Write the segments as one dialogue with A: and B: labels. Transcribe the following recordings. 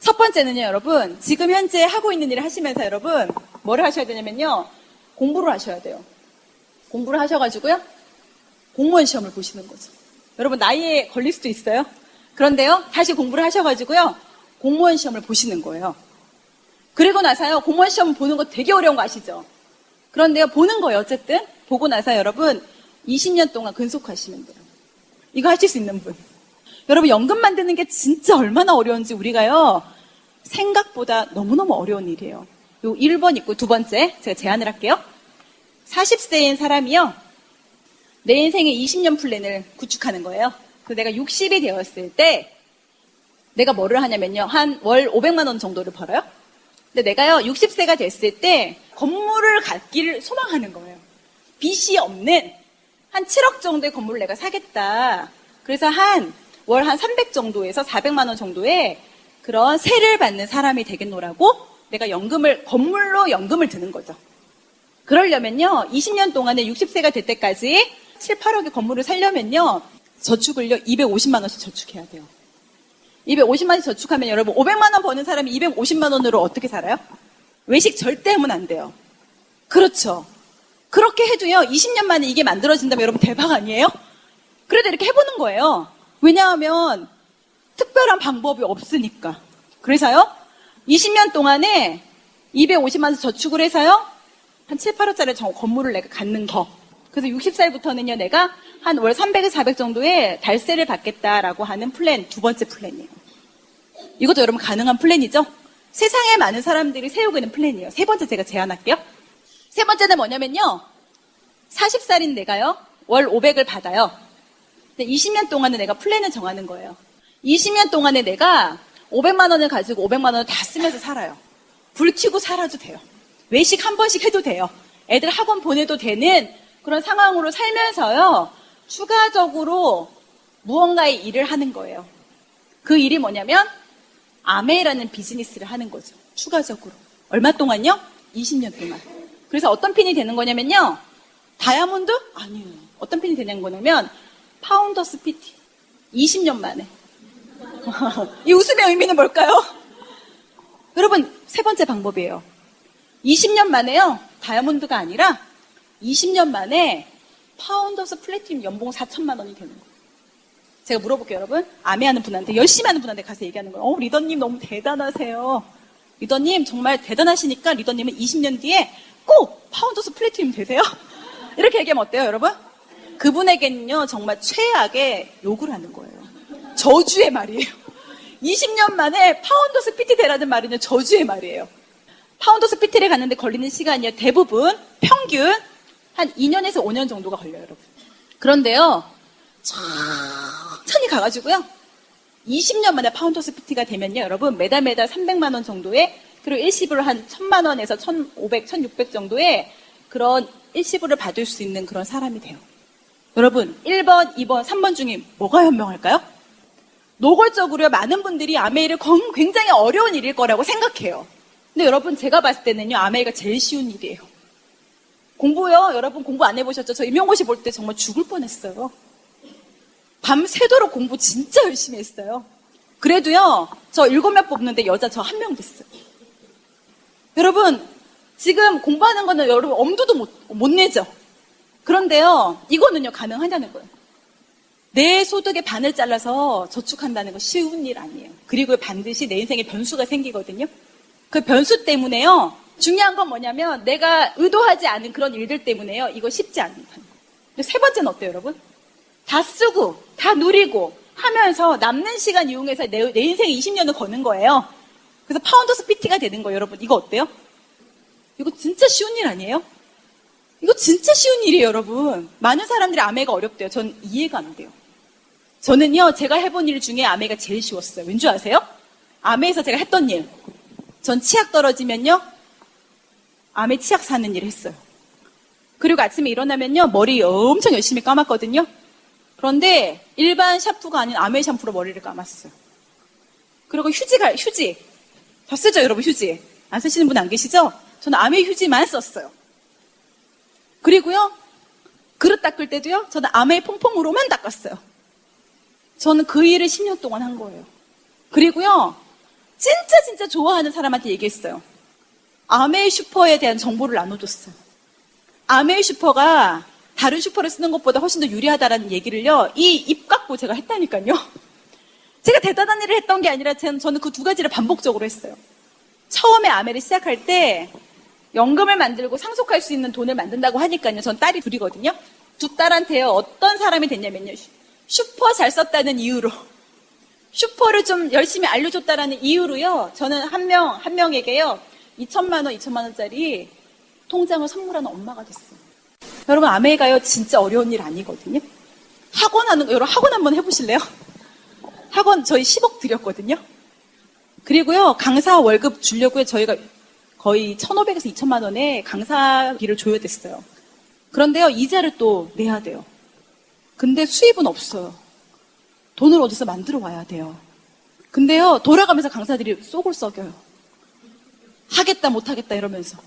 A: 첫 번째는요, 여러분. 지금 현재 하고 있는 일을 하시면서 여러분, 뭐를 하셔야 되냐면요. 공부를 하셔야 돼요. 공부를 하셔가지고요. 공무원 시험을 보시는 거죠. 여러분, 나이에 걸릴 수도 있어요. 그런데요, 다시 공부를 하셔가지고요. 공무원 시험을 보시는 거예요. 그리고 나서요, 공무원 시험 보는 거 되게 어려운 거 아시죠? 그런데요, 보는 거예요, 어쨌든. 보고 나서 여러분, 20년 동안 근속하시면 돼요. 이거 하실 수 있는 분. 여러분, 연금 만드는 게 진짜 얼마나 어려운지 우리가요, 생각보다 너무너무 어려운 일이에요. 요 1번 있고 두 번째, 제가 제안을 할게요. 40세인 사람이요, 내 인생의 20년 플랜을 구축하는 거예요. 그래서 내가 60이 되었을 때, 내가 뭐를 하냐면요, 한 월 500만 원 정도를 벌어요. 근데 내가요, 60세가 됐을 때, 건물을 갖기를 소망하는 거예요. 빚이 없는, 한 7억 정도의 건물을 내가 사겠다. 그래서 월 한 300 정도에서 400만 원 정도의 그런 세를 받는 사람이 되겠노라고 내가 건물로 연금을 드는 거죠. 그러려면요, 20년 동안에 60세가 될 때까지 7, 8억의 건물을 사려면요, 저축을요, 250만 원씩 저축해야 돼요. 250만 원씩 저축하면 여러분, 500만 원 버는 사람이 250만 원으로 어떻게 살아요? 외식 절대 하면 안 돼요. 그렇죠. 그렇게 해도요, 20년 만에 이게 만들어진다면 여러분 대박 아니에요? 그래도 이렇게 해보는 거예요. 왜냐하면 특별한 방법이 없으니까. 그래서요, 20년 동안에 250만 원 저축을 해서요, 한 7, 8억짜리 건물을 내가 갖는 거. 그래서 60살부터는요, 내가 한 월 300에서 400 정도의 달세를 받겠다라고 하는 플랜, 두 번째 플랜이에요. 이것도 여러분 가능한 플랜이죠? 세상에 많은 사람들이 세우고 있는 플랜이에요. 세 번째 제가 제안할게요. 세 번째는 뭐냐면요, 40살인 내가요, 월 500을 받아요. 근데 20년 동안에 내가 플랜을 정하는 거예요. 20년 동안에 내가 500만 원을 가지고 500만 원을 다 쓰면서 살아요. 불 켜고 살아도 돼요. 외식 한 번씩 해도 돼요. 애들 학원 보내도 되는 그런 상황으로 살면서요, 추가적으로 무언가의 일을 하는 거예요. 그 일이 뭐냐면 아메이라는 비즈니스를 하는 거죠. 추가적으로. 얼마 동안요? 20년 동안. 그래서 어떤 핀이 되는 거냐면요, 다이아몬드? 아니에요. 어떤 핀이 되는 거냐면 파운더스 PT. 20년 만에. 이 웃음의 의미는 뭘까요? 여러분, 세 번째 방법이에요. 20년 만에요, 다이아몬드가 아니라 20년 만에 파운더스 플래티넘 연봉 4천만 원이 되는 거예요. 제가 물어볼게요, 여러분. 아메하는 분한테, 열심히 하는 분한테 가서 얘기하는 거예요. 리더님 너무 대단하세요. 리더님 정말 대단하시니까 리더님은 20년 뒤에 꼭 파운더스 플래티넘 되세요? 이렇게 얘기하면 어때요, 여러분? 그분에게는요, 정말 최악의 욕을 하는 거예요. 저주의 말이에요. 20년 만에 파운더스 PT 되라는 말은요, 저주의 말이에요. 파운더스 PT를 갔는데 걸리는 시간이요, 대부분 평균 한 2년에서 5년 정도가 걸려요, 여러분. 그런데요, 천천히 가가지고요, 20년 만에 파운더스 PT가 되면요, 여러분, 매달 300만 원 정도의, 그리고 일시불 한 1000만 원에서 1500, 1600 정도의 그런 일시불을 받을 수 있는 그런 사람이 돼요. 여러분, 1번, 2번, 3번 중에 뭐가 현명할까요? 노골적으로 많은 분들이 아메이를 굉장히 어려운 일일 거라고 생각해요. 근데 여러분, 제가 봤을 때는요, 아메이가 제일 쉬운 일이에요. 공부요, 여러분 공부 안 해보셨죠? 저 임용고시 볼 때 정말 죽을 뻔했어요. 밤새도록 공부 진짜 열심히 했어요. 그래도요, 저 7명 뽑는데 여자 저 1명 됐어요. 여러분, 지금 공부하는 거는 여러분 엄두도 못 내죠? 그런데요, 이거는요, 가능하냐는 거예요. 내 소득의 반을 잘라서 저축한다는 건 쉬운 일 아니에요. 그리고 반드시 내 인생에 변수가 생기거든요. 그 변수 때문에요, 중요한 건 뭐냐면 내가 의도하지 않은 그런 일들 때문에요, 이거 쉽지 않다는 거예요. 근데 세 번째는 어때요, 여러분? 다 쓰고 다 누리고 하면서 남는 시간 이용해서 내 인생에 20년을 거는 거예요. 그래서 파운더스 PT가 되는 거예요. 여러분, 이거 어때요? 이거 진짜 쉬운 일 아니에요? 이거 진짜 쉬운 일이에요, 여러분. 많은 사람들이 아메가 어렵대요. 전 이해가 안 돼요. 저는요, 제가 해본 일 중에 아메가 제일 쉬웠어요. 왠지 아세요? 아메에서 제가 했던 일, 전 치약 떨어지면요, 아메 치약 사는 일 했어요. 그리고 아침에 일어나면요, 머리 엄청 열심히 감았거든요. 그런데 일반 샴푸가 아닌 아메 샴푸로 머리를 감았어요. 그리고 휴지 다 쓰죠, 여러분. 휴지 안 쓰시는 분 안 계시죠? 저는 아메 휴지만 썼어요. 그리고요, 그릇 닦을 때도요, 저는 아메 퐁퐁으로만 닦았어요. 저는 그 일을 10년 동안 한 거예요. 그리고요, 진짜 좋아하는 사람한테 얘기했어요. 아메이 슈퍼에 대한 정보를 나눠줬어요. 아메이 슈퍼가 다른 슈퍼를 쓰는 것보다 훨씬 더 유리하다라는 얘기를요, 이 입 갖고 제가 했다니까요. 제가 대단한 일을 했던 게 아니라 저는 그 두 가지를 반복적으로 했어요. 처음에 아메를 시작할 때 연금을 만들고 상속할 수 있는 돈을 만든다고 하니까요. 전 딸이 둘이거든요. 두 딸한테요, 어떤 사람이 됐냐면요. 슈퍼 잘 썼다는 이유로, 슈퍼를 좀 열심히 알려줬다라는 이유로요, 저는 한 명에게요, 2천만 원짜리 통장을 선물하는 엄마가 됐어요. 여러분, 아메가요, 진짜 어려운 일 아니거든요. 여러분, 학원 한번 해보실래요? 학원 저희 10억 드렸거든요. 그리고요, 강사 월급 주려고요, 저희가 거의 1,500에서 2천만 원에 강사비를 줘야 됐어요. 그런데요, 이자를 또 내야 돼요. 근데 수입은 없어요. 돈을 어디서 만들어 와야 돼요. 근데요, 돌아가면서 강사들이 속을 썩여요. 하겠다, 못하겠다 이러면서.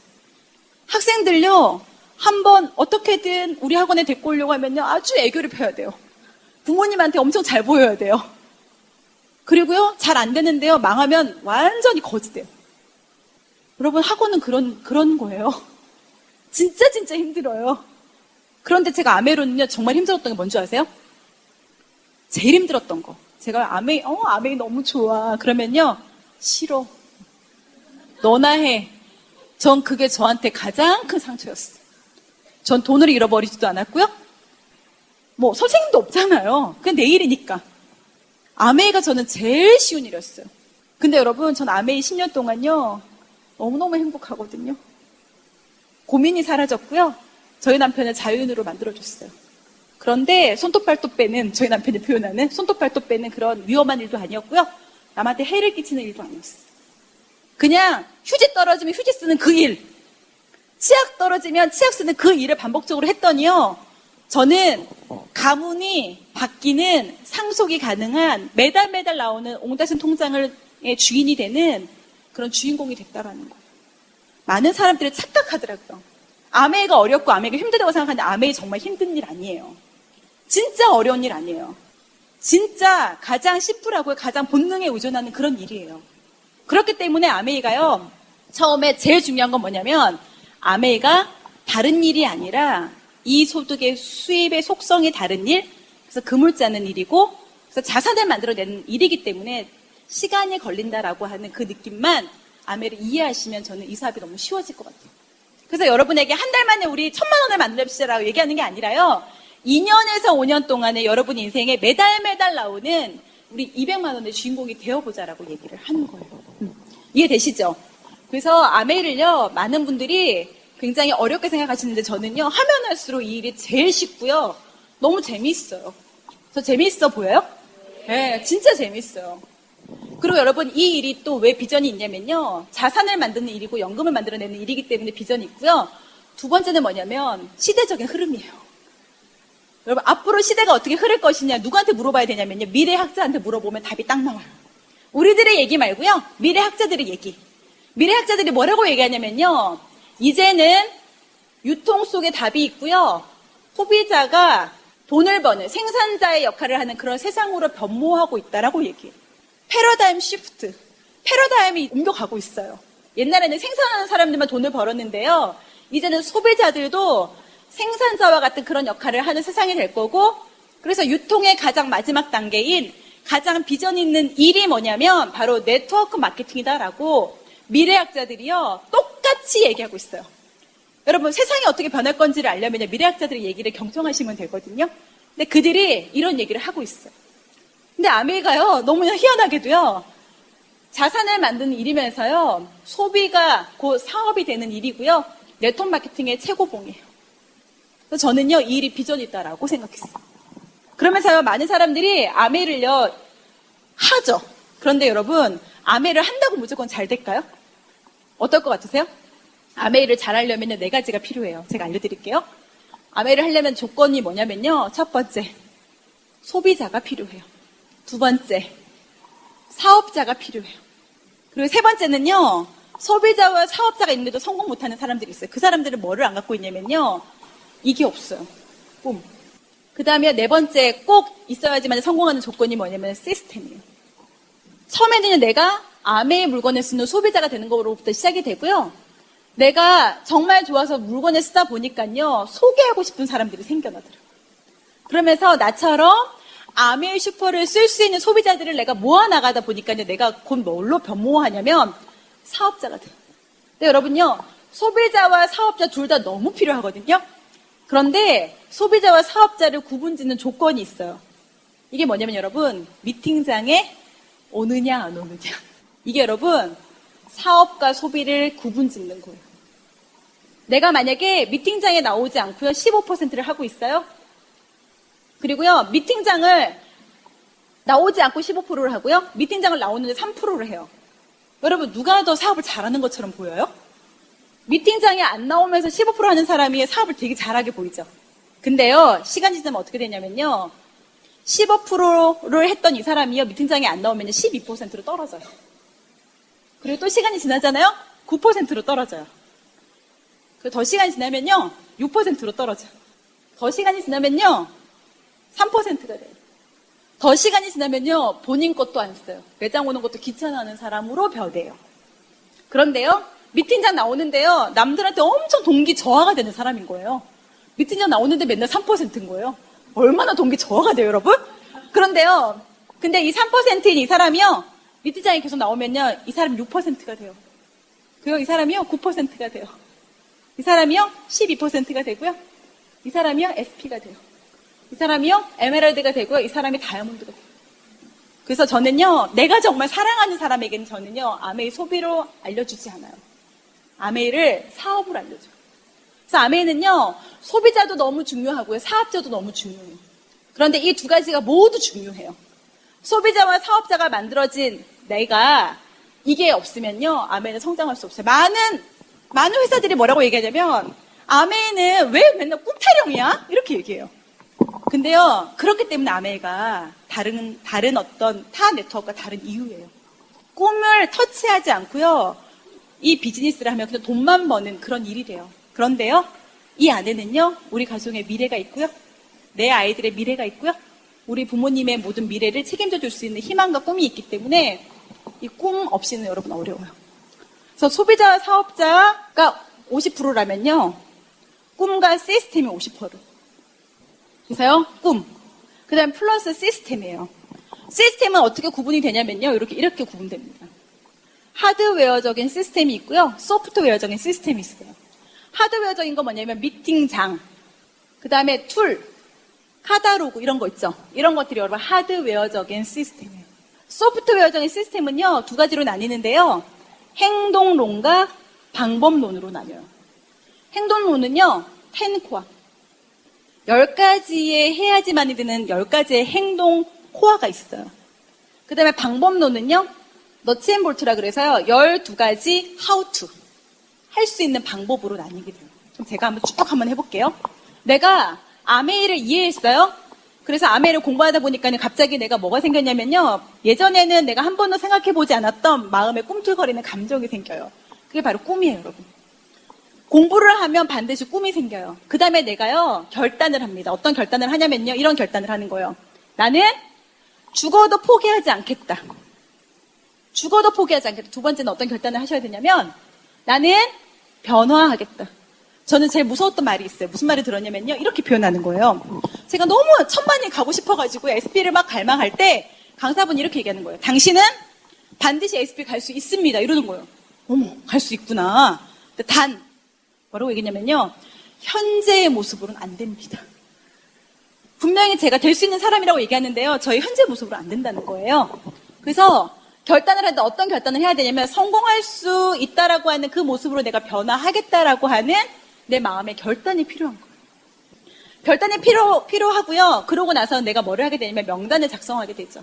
A: 학생들요, 한번 어떻게든 우리 학원에 데리고 오려고 하면요, 아주 애교를 펴야 돼요. 부모님한테 엄청 잘 보여야 돼요. 그리고요, 잘 안 되는데요, 망하면 완전히 거지돼요. 여러분, 학원은 그런 거예요. 진짜 힘들어요. 그런데 제가 아메로는요, 정말 힘들었던 게 뭔지 아세요? 제일 힘들었던 거. 제가 아메이 너무 좋아. 그러면요, 싫어. 너나 해. 전 그게 저한테 가장 큰 상처였어요. 전 돈을 잃어버리지도 않았고요. 뭐, 선생님도 없잖아요. 그냥 내 일이니까. 아메이가 저는 제일 쉬운 일이었어요. 근데 여러분, 전 아메이 10년 동안요, 너무너무 행복하거든요. 고민이 사라졌고요. 저희 남편을 자유인으로 만들어줬어요. 그런데 손톱발톱 빼는, 저희 남편이 표현하는 손톱발톱 빼는 그런 위험한 일도 아니었고요. 남한테 해를 끼치는 일도 아니었어요. 그냥 휴지 떨어지면 휴지 쓰는 그 일, 치약 떨어지면 치약 쓰는 그 일을 반복적으로 했더니요, 저는 가문이 바뀌는, 상속이 가능한, 매달 나오는 옹달샘 통장의 주인이 되는 그런 주인공이 됐다라는 거예요. 많은 사람들이 착각하더라고요. 아메이가 어렵고 아메이가 힘들다고 생각하는데 아메이 정말 힘든 일 아니에요. 진짜 어려운 일 아니에요. 진짜 가장 심플하고 가장 본능에 의존하는 그런 일이에요. 그렇기 때문에 아메이가요, 처음에 제일 중요한 건 뭐냐면, 아메이가 다른 일이 아니라 이 소득의 수입의 속성이 다른 일, 그래서 금을 짜는 일이고, 그래서 자산을 만들어내는 일이기 때문에 시간이 걸린다라고 하는 그 느낌만 아메이를 이해하시면 저는 이 사업이 너무 쉬워질 것 같아요. 그래서 여러분에게 한 달 만에 우리 1,000만 원을 만들어봅시다라고 얘기하는 게 아니라요, 2년에서 5년 동안에 여러분 인생에 매달 나오는 우리 200만 원의 주인공이 되어보자라고 얘기를 하는 거예요. 이해되시죠? 그래서 아메이를요, 많은 분들이 굉장히 어렵게 생각하시는데 저는요, 하면 할수록 이 일이 제일 쉽고요, 너무 재미있어요. 저 재미있어 보여요? 네, 진짜 재미있어요. 그리고 여러분, 이 일이 또 왜 비전이 있냐면요, 자산을 만드는 일이고 연금을 만들어내는 일이기 때문에 비전이 있고요. 두 번째는 뭐냐면 시대적인 흐름이에요. 여러분, 앞으로 시대가 어떻게 흐를 것이냐 누구한테 물어봐야 되냐면요, 미래학자한테 물어보면 답이 딱 나와요. 우리들의 얘기 말고요, 미래학자들의 얘기. 미래학자들이 뭐라고 얘기하냐면요, 이제는 유통 속에 답이 있고요, 소비자가 돈을 버는 생산자의 역할을 하는 그런 세상으로 변모하고 있다라고 얘기해요. 패러다임 시프트, 패러다임이 옮겨가고 있어요. 옛날에는 생산하는 사람들만 돈을 벌었는데요, 이제는 소비자들도 생산자와 같은 그런 역할을 하는 세상이 될 거고, 그래서 유통의 가장 마지막 단계인 가장 비전 있는 일이 뭐냐면 바로 네트워크 마케팅이다라고 미래학자들이요, 똑같이 얘기하고 있어요. 여러분, 세상이 어떻게 변할 건지를 알려면 미래학자들의 얘기를 경청하시면 되거든요. 근데 그들이 이런 얘기를 하고 있어요. 근데 아메이가요, 너무나 희한하게도요, 자산을 만드는 일이면서요, 소비가 곧 사업이 되는 일이고요, 네트워크 마케팅의 최고봉이에요. 그래서 저는요, 이 일이 비전이 있다라고 생각했어요. 그러면서요, 많은 사람들이 아메이를요, 하죠. 그런데 여러분, 아메이를 한다고 무조건 잘 될까요? 어떨 것 같으세요? 아메이를 잘 하려면 네 가지가 필요해요. 제가 알려드릴게요. 아메이를 하려면 조건이 뭐냐면요, 첫 번째, 소비자가 필요해요. 두 번째, 사업자가 필요해요. 그리고 세 번째는요, 소비자와 사업자가 있는데도 성공 못하는 사람들이 있어요. 그 사람들은 뭐를 안 갖고 있냐면요, 이게 없어요. 꿈. 그 다음에 네 번째 꼭 있어야지만 성공하는 조건이 뭐냐면 시스템이에요. 처음에는 내가 아메의 물건을 쓰는 소비자가 되는 거로부터 시작이 되고요. 내가 정말 좋아서 물건을 쓰다 보니까요, 소개하고 싶은 사람들이 생겨나더라고요. 그러면서 나처럼 아메의 슈퍼를 쓸 수 있는 소비자들을 내가 모아나가다 보니까요, 내가 곧 뭘로 변모하냐면 사업자가 돼요. 근데 여러분요, 소비자와 사업자 둘 다 너무 필요하거든요. 그런데 소비자와 사업자를 구분짓는 조건이 있어요. 이게 뭐냐면 여러분, 미팅장에 오느냐 안 오느냐. 이게 여러분, 사업과 소비를 구분짓는 거예요. 내가 만약에 미팅장에 나오지 않고요, 15%를 하고 있어요. 그리고요, 미팅장을 나오지 않고 15%를 하고요, 미팅장을 나오는데 3%를 해요. 여러분, 누가 더 사업을 잘하는 것처럼 보여요? 미팅장에 안 나오면서 15% 하는 사람이 사업을 되게 잘하게 보이죠. 근데요, 시간이 지나면 어떻게 되냐면요, 15%를 했던 이 사람이요, 미팅장에 안 나오면 12%로 떨어져요. 그리고 또 시간이 지나잖아요? 9%로 떨어져요. 그리고 더 시간이 지나면요, 6%로 떨어져요. 더 시간이 지나면요, 3%가 돼요. 더 시간이 지나면요, 본인 것도 안 써요. 매장 오는 것도 귀찮아하는 사람으로 변해요. 그런데요, 미팅장 나오는데요, 남들한테 엄청 동기 저하가 되는 사람인 거예요. 미팅장 나오는데 맨날 3%인 거예요. 얼마나 동기 저하가 돼요, 여러분? 그런데요, 근데 이 3%인 이 사람이요, 미팅장에 계속 나오면요, 이 사람이 6%가 돼요. 그리고 이 사람이요, 9%가 돼요. 이 사람이요, 12%가 되고요. 이 사람이요, SP가 돼요. 이 사람이요, 에메랄드가 되고요. 이 사람이 다이아몬드가 돼요. 그래서 저는요, 내가 정말 사랑하는 사람에게는 저는요, 아메이 소비로 알려주지 않아요. 아메이를 사업으로 알려줘요. 그래서 아메이는요, 소비자도 너무 중요하고요, 사업자도 너무 중요해요. 그런데 이 두 가지가 모두 중요해요. 소비자와 사업자가 만들어진 내가 이게 없으면요, 아메이는 성장할 수 없어요. 많은 회사들이 뭐라고 얘기하냐면, 아메이는 왜 맨날 꿈타령이야? 이렇게 얘기해요. 근데요, 그렇기 때문에 아메이가 다른 어떤 타 네트워크가 다른 이유예요. 꿈을 터치하지 않고요, 이 비즈니스를 하면 그냥 돈만 버는 그런 일이 돼요. 그런데요, 이 안에는요, 우리 가정의 미래가 있고요, 내 아이들의 미래가 있고요, 우리 부모님의 모든 미래를 책임져 줄 수 있는 희망과 꿈이 있기 때문에 이 꿈 없이는 여러분 어려워요. 그래서 소비자와 사업자가 50%라면요, 꿈과 시스템이 50%. 그래서요, 꿈. 그 다음에 플러스 시스템이에요. 시스템은 어떻게 구분이 되냐면요, 이렇게 구분됩니다. 하드웨어적인 시스템이 있고요, 소프트웨어적인 시스템이 있어요. 하드웨어적인 건 뭐냐면 미팅장, 그 다음에 툴, 카다로그 이런 거 있죠. 이런 것들이 여러분 하드웨어적인 시스템이에요. 소프트웨어적인 시스템은요, 두 가지로 나뉘는데요, 행동론과 방법론으로 나뉘어요. 행동론은요, 10코어. 10가지의 해야지만이 되는 10가지의 행동 코어가 있어요. 그 다음에 방법론은요, 너츠앤볼트라 그래서요, 12가지 how to. 할 수 있는 방법으로 나뉘게 돼요. 그럼 제가 한번 해볼게요. 내가 아메이를 이해했어요. 그래서 아메이를 공부하다 보니까 갑자기 내가 뭐가 생겼냐면요, 예전에는 내가 한 번도 생각해보지 않았던 마음에 꿈틀거리는 감정이 생겨요. 그게 바로 꿈이에요, 여러분. 공부를 하면 반드시 꿈이 생겨요. 그 다음에 내가요, 결단을 합니다. 어떤 결단을 하냐면요, 이런 결단을 하는 거예요. 나는 죽어도 포기하지 않겠다. 죽어도 포기하지 않겠다. 두 번째는 어떤 결단을 하셔야 되냐면, 나는 변화하겠다. 저는 제일 무서웠던 말이 있어요. 무슨 말을 들었냐면요, 이렇게 표현하는 거예요. 제가 너무 천만이 가고 싶어가지고 SP를 막 갈망할 때 강사분이 이렇게 얘기하는 거예요. 당신은 반드시 SP 갈 수 있습니다. 이러는 거예요. 어머, 갈 수 있구나. 근데 단, 뭐라고 얘기했냐면요, 현재의 모습으로는 안 됩니다. 분명히 제가 될 수 있는 사람이라고 얘기하는데요, 저희 현재 모습으로 안 된다는 거예요. 그래서 결단을 하는데 어떤 결단을 해야 되냐면, 성공할 수 있다라고 하는 그 모습으로 내가 변화하겠다라고 하는 내 마음의 결단이 필요한 거예요. 결단이 필요하고요. 그러고 나서 내가 뭐를 하게 되냐면 명단을 작성하게 되죠.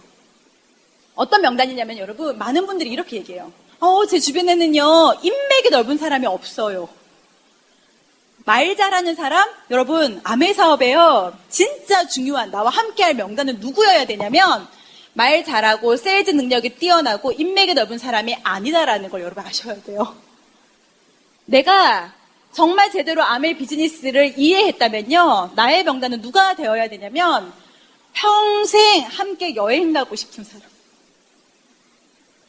A: 어떤 명단이냐면 여러분, 많은 분들이 이렇게 얘기해요. 제 주변에는요, 인맥이 넓은 사람이 없어요. 말 잘하는 사람? 여러분, 아메 사업에요, 진짜 중요한 나와 함께할 명단은 누구여야 되냐면, 말 잘하고 세일즈 능력이 뛰어나고 인맥이 넓은 사람이 아니다라는 걸 여러분 아셔야 돼요. 내가 정말 제대로 아메 비즈니스를 이해했다면요, 나의 명단은 누가 되어야 되냐면 평생 함께 여행 가고 싶은 사람,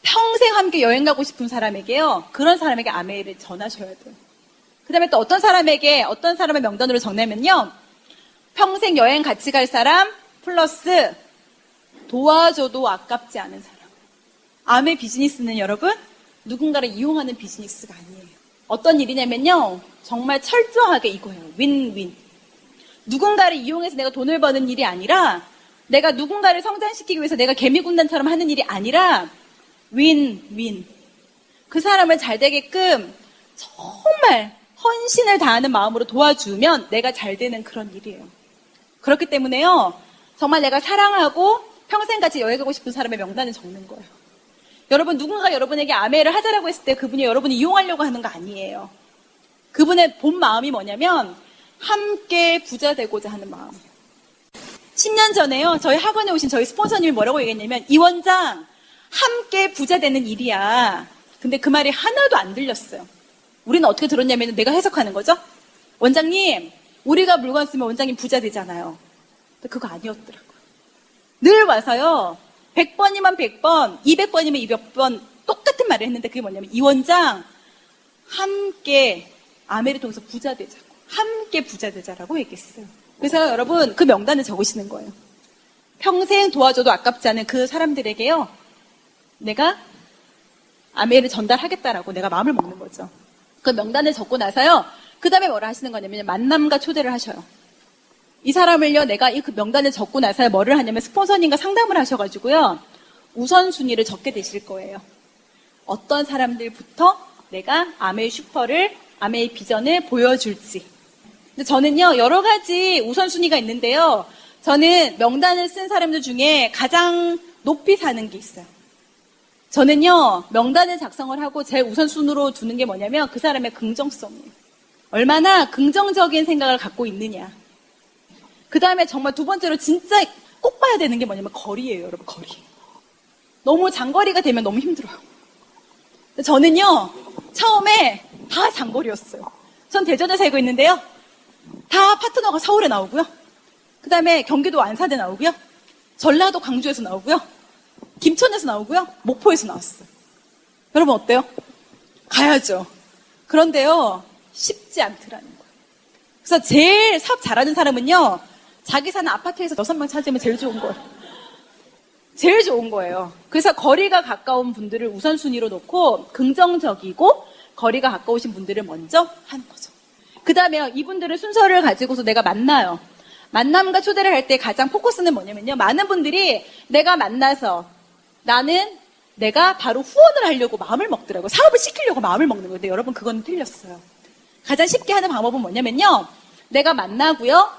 A: 평생 평생 함께 여행 가고 싶은 사람에게요. 그런 사람에게 아메이를 전하셔야 돼요. 그 다음에 또 어떤 사람의 명단으로 적냐면요. 평생 여행 같이 갈 사람 플러스 도와줘도 아깝지 않은 사람. 아메 비즈니스는 여러분 누군가를 이용하는 비즈니스가 아니에요. 어떤 일이냐면요. 정말 철저하게 이거예요. 윈윈. 누군가를 이용해서 내가 돈을 버는 일이 아니라 내가 누군가를 성장시키기 위해서 내가 개미군단처럼 하는 일이 아니라 윈윈. 그 사람을 잘 되게끔 정말 헌신을 다하는 마음으로 도와주면 내가 잘 되는 그런 일이에요. 그렇기 때문에요. 정말 내가 사랑하고 평생 같이 여행 가고 싶은 사람의 명단을 적는 거예요. 여러분 누군가 여러분에게 아메를 하자라고 했을 때 그분이 여러분을 이용하려고 하는 거 아니에요. 그분의 본 마음이 뭐냐면 함께 부자 되고자 하는 마음이에요. 10년 전에요. 저희 학원에 오신 저희 스폰서님이 뭐라고 얘기했냐면 이 원장 함께 부자 되는 일이야. 근데 그 말이 하나도 안 들렸어요. 우리는 어떻게 들었냐면 내가 해석하는 거죠. 원장님 우리가 물건 쓰면 원장님 부자 되잖아요. 근데 그거 아니었더라고요. 늘 와서요. 100번이면 100번, 200번이면 200번 똑같은 말을 했는데 그게 뭐냐면 이 원장 함께 아메를 통해서 부자 되자고. 함께 부자 되자라고 얘기했어요. 그래서 여러분 그 명단을 적으시는 거예요. 평생 도와줘도 아깝지 않은 그 사람들에게요. 내가 아메를 전달하겠다라고 내가 마음을 먹는 거죠. 그 명단을 적고 나서요. 그 다음에 뭐라 하시는 거냐면 만남과 초대를 하셔요. 이 사람을요. 내가 그 명단을 적고 나서 뭐를 하냐면 스폰서님과 상담을 하셔가지고요. 우선순위를 적게 되실 거예요. 어떤 사람들부터 내가 아메의 슈퍼를 아메의 비전을 보여줄지. 근데 저는요. 여러 가지 우선순위가 있는데요. 저는 명단을 쓴 사람들 중에 가장 높이 사는 게 있어요. 저는요. 명단을 작성을 하고 제일 우선순위로 두는 게 뭐냐면 그 사람의 긍정성이에요. 얼마나 긍정적인 생각을 갖고 있느냐. 그 다음에 정말 두 번째로 진짜 꼭 봐야 되는 게 뭐냐면 거리예요, 여러분, 거리. 너무 장거리가 되면 너무 힘들어요. 저는요, 처음에 다 장거리였어요. 전 대전에 살고 있는데요. 다 파트너가 서울에 나오고요. 그 다음에 경기도 안산에 나오고요. 전라도 광주에서 나오고요. 김천에서 나오고요. 목포에서 나왔어요. 여러분 어때요? 가야죠. 그런데요, 쉽지 않더라는 거예요. 그래서 제일 사업 잘하는 사람은요, 자기 사는 아파트에서 6명 찾으면 제일 좋은 거예요. 제일 좋은 거예요. 그래서 거리가 가까운 분들을 우선순위로 놓고 긍정적이고 거리가 가까우신 분들을 먼저 하는 거죠. 그 다음에 이분들의 순서를 가지고서 내가 만나요. 만남과 초대를 할 때 가장 포커스는 뭐냐면요. 많은 분들이 내가 만나서 내가 바로 후원을 하려고 마음을 먹더라고요. 사업을 시키려고 마음을 먹는 건데 여러분 그건 틀렸어요. 가장 쉽게 하는 방법은 뭐냐면요. 내가 만나고요.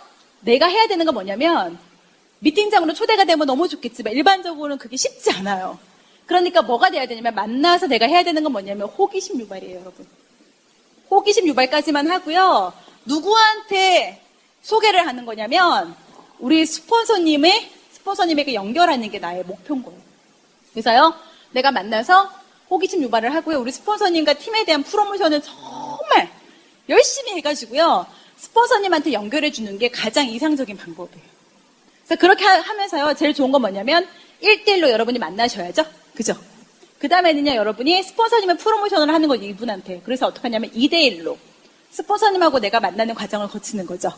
A: 내가 해야 되는 건 뭐냐면 미팅장으로 초대가 되면 너무 좋겠지만 일반적으로는 그게 쉽지 않아요. 그러니까 뭐가 돼야 되냐면 만나서 내가 해야 되는 건 뭐냐면 호기심 유발이에요, 여러분. 호기심 유발까지만 하고요. 누구한테 소개를 하는 거냐면 우리 스폰서님에게 연결하는 게 나의 목표인 거예요. 그래서요. 내가 만나서 호기심 유발을 하고요. 우리 스폰서님과 팀에 대한 프로모션을 정말 열심히 해가지고요. 스폰서님한테 연결해 주는 게 가장 이상적인 방법이에요. 그래서 그렇게 하면서요. 제일 좋은 건 뭐냐면 1대1로 여러분이 만나셔야죠. 그죠? 그 다음에는요. 여러분이 스폰서님의 프로모션을 하는 거죠. 이분한테. 그래서 어떻게 하냐면 2대1로 스폰서님하고 내가 만나는 과정을 거치는 거죠.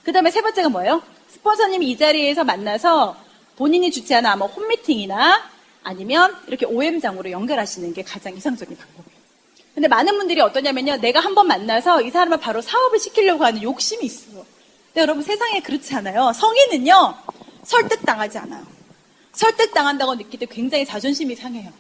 A: 그 다음에 세 번째가 뭐예요? 스폰서님이 이 자리에서 만나서 본인이 주최하는 아마 홈미팅이나 아니면 이렇게 OM장으로 연결하시는 게 가장 이상적인 방법이에요. 근데 많은 분들이 어떠냐면요. 내가 한번 만나서 이 사람을 바로 사업을 시키려고 하는 욕심이 있어요. 근데 여러분 세상에 그렇지 않아요. 성인은요. 설득당하지 않아요. 설득당한다고 느낄 때 굉장히 자존심이 상해요.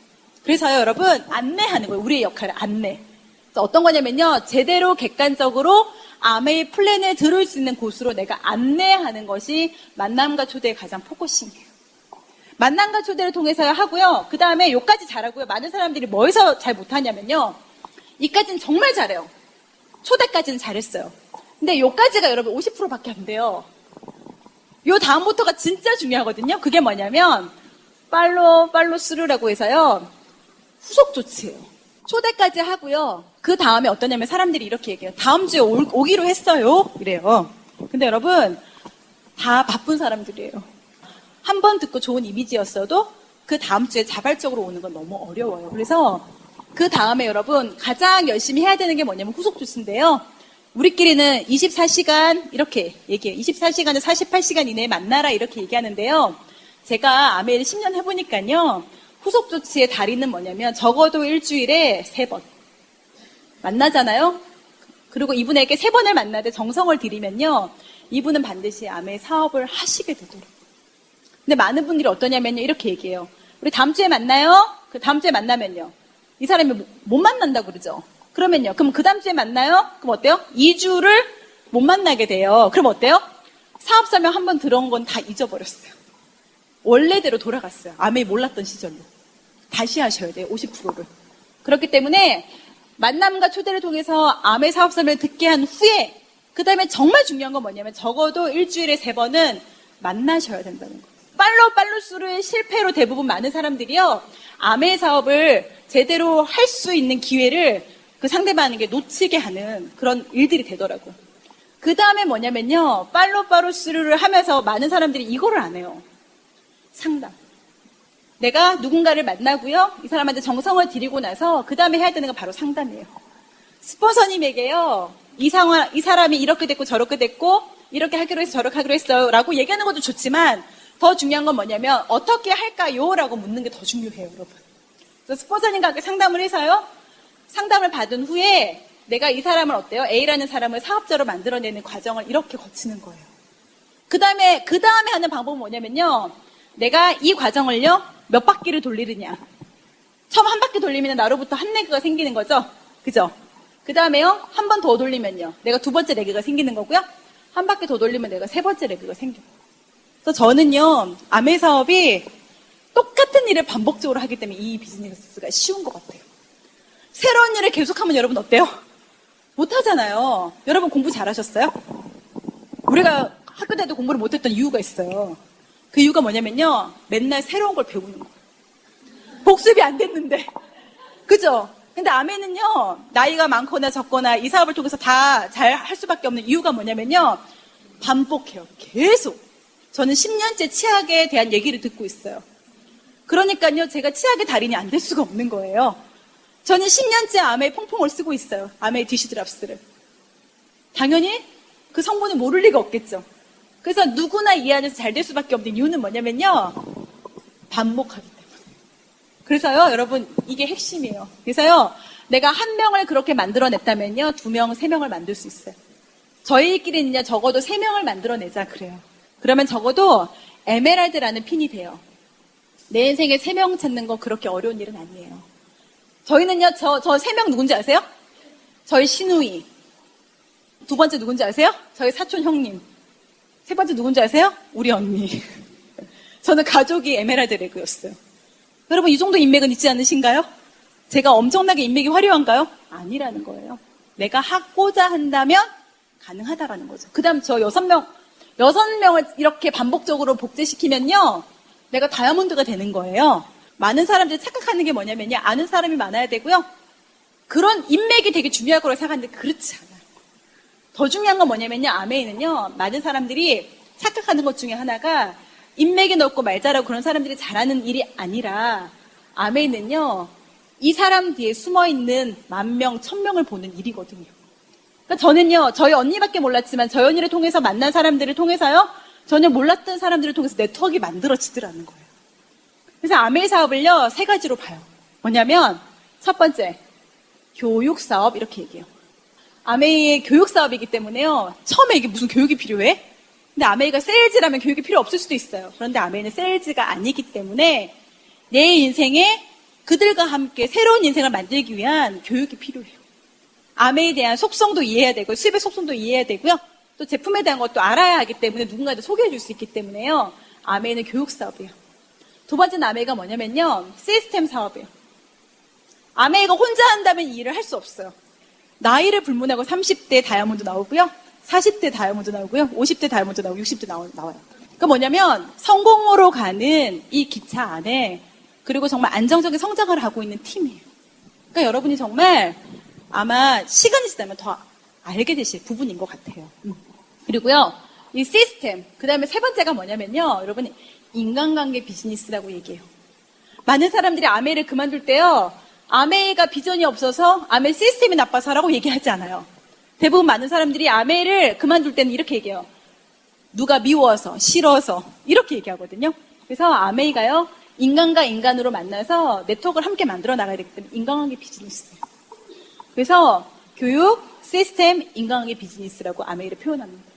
A: 그래서요. 여러분 안내하는 거예요. 우리의 역할은 안내. 그래서 어떤 거냐면요. 제대로 객관적으로 아메의 플랜을 들을 수 있는 곳으로 내가 안내하는 것이 만남과 초대의 가장 포커싱이에요. 만남과 초대를 통해서 하고요. 그 다음에 요까지 잘하고요. 많은 사람들이 뭐에서 잘 못하냐면요. 이까지는 정말 잘해요. 초대까지는 잘했어요. 근데 요까지가 여러분 50%밖에 안 돼요. 요 다음부터가 진짜 중요하거든요. 그게 뭐냐면 팔로우 스루라고 해서요. 후속 조치예요. 초대까지 하고요. 그 다음에 어떠냐면 사람들이 이렇게 얘기해요. 다음 주에 오기로 했어요. 이래요. 근데 여러분 다 바쁜 사람들이에요. 한 번 듣고 좋은 이미지였어도 그 다음 주에 자발적으로 오는 건 너무 어려워요. 그래서 그 다음에 여러분 가장 열심히 해야 되는 게 뭐냐면 후속 주스인데요. 우리끼리는 24시간 이렇게 얘기해요. 24시간에서 48시간 이내에 만나라 이렇게 얘기하는데요. 제가 아메를 10년 해보니까요. 후속 조치의 다리는 뭐냐면 적어도 일주일에 3번 만나잖아요. 그리고 이분에게 3번을 만나되 정성을 들이면요. 이분은 반드시 아메 사업을 하시게 되더라고요. 근데 많은 분들이 어떠냐면요. 이렇게 얘기해요. 우리 다음 주에 만나요. 그 다음 주에 만나면요. 이 사람이 못 만난다고 그러죠. 그러면요. 그럼 그 다음 주에 만나요? 그럼 어때요? 2주를 못 만나게 돼요. 그럼 어때요? 사업 설명 한번 들어온 건 다 잊어버렸어요. 원래대로 돌아갔어요. 아메이 몰랐던 시절로. 다시 하셔야 돼요. 50%를. 그렇기 때문에 만남과 초대를 통해서 아메 사업 설명을 듣게 한 후에 그 다음에 정말 중요한 건 뭐냐면 적어도 일주일에 3번은 만나셔야 된다는 거예요. 팔로우스루의 실패로 대부분 많은 사람들이요. 아메 사업을 제대로 할 수 있는 기회를 그 상대방에게 놓치게 하는 그런 일들이 되더라고요. 그 다음에 뭐냐면요. 팔로우스루를 하면서 많은 사람들이 이거를 안 해요. 상담. 내가 누군가를 만나고요. 이 사람한테 정성을 들이고 나서 그 다음에 해야 되는 건 바로 상담이에요. 스폰서님에게요. 이 사람이 이렇게 됐고 저렇게 됐고 이렇게 하기로 해서 저렇게 하기로 했어요. 라고 얘기하는 것도 좋지만 더 중요한 건 뭐냐면 어떻게 할까요? 라고 묻는 게 더 중요해요. 여러분. 그래서 스폰서님과 함께 상담을 해서요. 상담을 받은 후에 내가 이 사람을 어때요? A라는 사람을 사업자로 만들어내는 과정을 이렇게 거치는 거예요. 그 다음에 하는 방법은 뭐냐면요. 내가 이 과정을요. 몇 바퀴를 돌리느냐. 처음 한 바퀴 돌리면 나로부터 한 레그가 생기는 거죠. 그죠? 그 다음에요. 한 번 더 돌리면요. 내가 2번째 레그가 생기는 거고요. 한 바퀴 더 돌리면 내가 3번째 레그가 생겨요. 그래서 저는요. 아메 사업이 똑같은 일을 반복적으로 하기 때문에 이 비즈니스가 쉬운 것 같아요. 새로운 일을 계속하면 여러분 어때요? 못하잖아요. 여러분 공부 잘하셨어요? 우리가 학교 때도 공부를 못했던 이유가 있어요. 그 이유가 뭐냐면요. 맨날 새로운 걸 배우는 거예요. 복습이 안 됐는데. 그죠? 근데 아메는요. 나이가 많거나 적거나 이 사업을 통해서 다 잘 할 수밖에 없는 이유가 뭐냐면요. 반복해요. 계속. 저는 10년째 치약에 대한 얘기를 듣고 있어요. 그러니까요. 제가 치약의 달인이 안 될 수가 없는 거예요. 저는 10년째 아메 퐁퐁을 쓰고 있어요. 아메 디시드랍스를. 당연히 그 성분을 모를 리가 없겠죠. 그래서 누구나 이해하면서 잘 될 수밖에 없는 이유는 뭐냐면요. 반복하기 때문에. 그래서요, 여러분, 이게 핵심이에요. 그래서요, 내가 한 명을 그렇게 만들어냈다면요, 2명, 3명을 만들 수 있어요. 저희끼리는요, 적어도 3명을 만들어내자, 그래요. 그러면 적어도 에메랄드라는 핀이 돼요. 내 인생에 3명 찾는 거 그렇게 어려운 일은 아니에요. 저희는요, 저 3명 누군지 아세요? 저희 시누이. 2번째 누군지 아세요? 저희 사촌 형님. 3번째 누군지 아세요? 우리 언니. 저는 가족이 에메랄드 레그였어요. 여러분 이 정도 인맥은 있지 않으신가요? 제가 엄청나게 인맥이 화려한가요? 아니라는 거예요. 내가 하고자 한다면 가능하다라는 거죠. 그 다음 저 6명을 이렇게 반복적으로 복제시키면요. 내가 다이아몬드가 되는 거예요. 많은 사람들이 착각하는 게 뭐냐면요. 아는 사람이 많아야 되고요. 그런 인맥이 되게 중요할 거라고 생각하는데 그렇지 않아요. 더 중요한 건 뭐냐면요. 아메이는요. 많은 사람들이 착각하는 것 중에 하나가 인맥이 넓고 말 잘하고 그런 사람들이 잘하는 일이 아니라 아메이는요. 이 사람 뒤에 숨어있는 10,000명, 1000명을 보는 일이거든요. 그러니까 저는요. 저희 언니밖에 몰랐지만 저희 언니를 통해서 만난 사람들을 통해서요. 전혀 몰랐던 사람들을 통해서 네트워크가 만들어지더라는 거예요. 그래서 아메이 사업을요. 3가지로 봐요. 뭐냐면 첫 번째 교육 사업 이렇게 얘기해요. 아메이의 교육 사업이기 때문에요. 처음에 이게 무슨 교육이 필요해? 근데 아메이가 세일즈라면 교육이 필요 없을 수도 있어요. 그런데 아메이는 세일즈가 아니기 때문에 내 인생에 그들과 함께 새로운 인생을 만들기 위한 교육이 필요해요. 아메이에 대한 속성도 이해해야 되고 수입의 속성도 이해해야 되고요. 또 제품에 대한 것도 알아야 하기 때문에 누군가한테 소개해 줄 수 있기 때문에요. 아메이는 교육 사업이에요. 2번째는 아메이가 뭐냐면요. 시스템 사업이에요. 아메이가 혼자 한다면 이 일을 할 수 없어요. 나이를 불문하고 30대 다이아몬드 나오고요. 40대 다이아몬드 나오고요. 50대 다이아몬드 나오고 60대 나와요. 그러니까 뭐냐면 성공으로 가는 이 기차 안에 그리고 정말 안정적인 성장을 하고 있는 팀이에요. 그러니까 여러분이 정말 아마 시간이 지나면 더 알게 되실 부분인 것 같아요. 그리고요. 이 시스템 그 다음에 3번째가 뭐냐면요. 여러분이 인간관계 비즈니스라고 얘기해요. 많은 사람들이 아메이를 그만둘 때요, 아메이가 비전이 없어서 아메이 시스템이 나빠서라고 얘기하지 않아요. 대부분 많은 사람들이 아메이를 그만둘 때는 이렇게 얘기해요. 누가 미워서, 싫어서 이렇게 얘기하거든요. 그래서 아메이가요, 인간과 인간으로 만나서 네트워크를 함께 만들어 나가야 되기 때문에 인간관계 비즈니스예요. 그래서 교육, 시스템, 인간관계 비즈니스라고 아메이를 표현합니다.